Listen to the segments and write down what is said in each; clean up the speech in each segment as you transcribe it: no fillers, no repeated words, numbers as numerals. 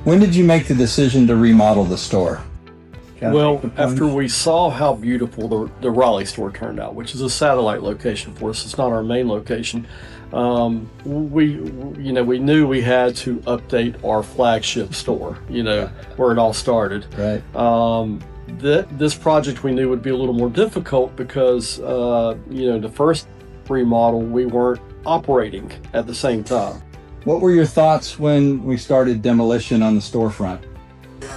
When did you make the decision to remodel the store? Well, after we saw how beautiful the Raleigh store turned out, which is a satellite location for us, it's not our main location. We knew we had to update our flagship store, where it all started. Right. This project we knew would be a little more difficult because, the first remodel we weren't operating at the same time. What were your thoughts when we started demolition on the storefront?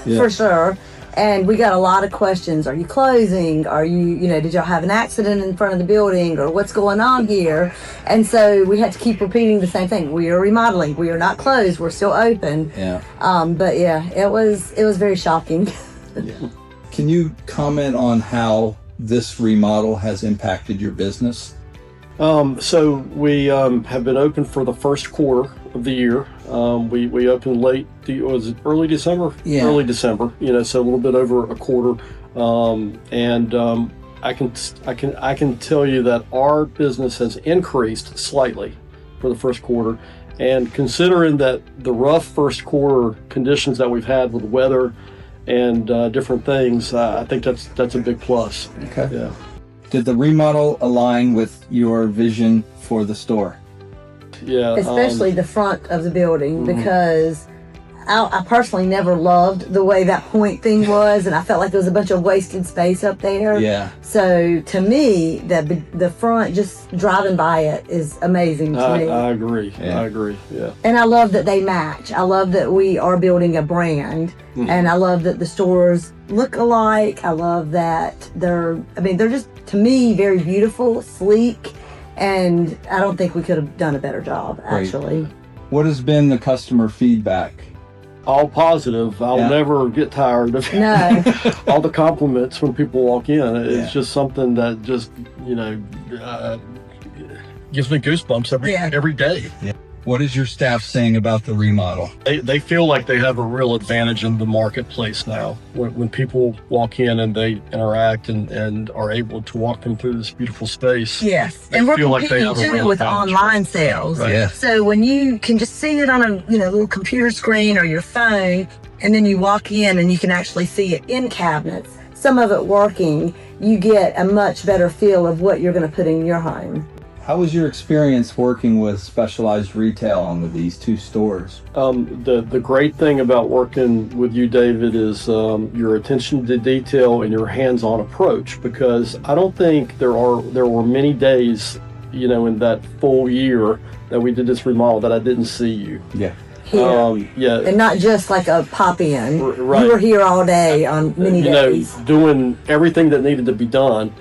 Yeah. For sure. And we got a lot of questions. Are you closing? Are you, did y'all have an accident in front of the building, or what's going on here? And so we had to keep repeating the same thing. We are remodeling. We are not closed. We're still open. Yeah. But yeah, it was very shocking. Yeah. Can you comment on how this remodel has impacted your business? So we have been open for the first quarter of the year. We opened late. Was it early December? Yeah. Early December. So a little bit over a quarter. I can tell you that our business has increased slightly for the first quarter. And considering that the rough first quarter conditions that we've had with weather and different things, I think that's a big plus. Okay. Yeah. Did the remodel align with your vision for the store? Yeah. Especially the front of the building, because I personally never loved the way that point thing was, and I felt like there was a bunch of wasted space up there. Yeah. So to me, the front, just driving by it, is amazing to me. I agree. Yeah. I agree. Yeah. And I love that they match. I love that we are building a brand, and I love that the stores look alike. I love that they're just, to me, very beautiful, sleek, and I don't think we could have done a better job, actually. What has been the customer feedback? All positive. I'll never get tired of all the compliments when people walk in. It's just something that just, gives me goosebumps every day. Yeah. What is your staff saying about the remodel? They feel like they have a real advantage in the marketplace now. When people walk in and they interact and are able to walk them through this beautiful space. Yes, and we're feel like they competing have a real too with advantage. online sales. Right. Yeah. So when you can just see it on a little computer screen or your phone, and then you walk in and you can actually see it in cabinets, some of it working, you get a much better feel of what you're going to put in your home. How was your experience working with specialized retail on these two stores? The great thing about working with you, David, is your attention to detail and your hands-on approach, because I don't think there were many days, in that full year that we did this remodel that I didn't see you. Yeah. Here. And not just like a pop-in. Right. You were here all day on many days. Doing everything that needed to be done.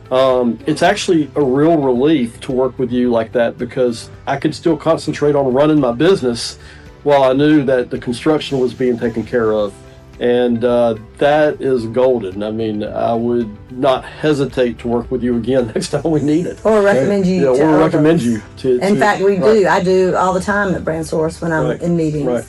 It's actually a real relief to work with you like that, because I could still concentrate on running my business while I knew that the construction was being taken care of. And that is golden. I would not hesitate to work with you again next time we need it. Or recommend you to or others. recommend you to. In fact, we do. I do all the time at Brand Source when I'm in meetings. Right.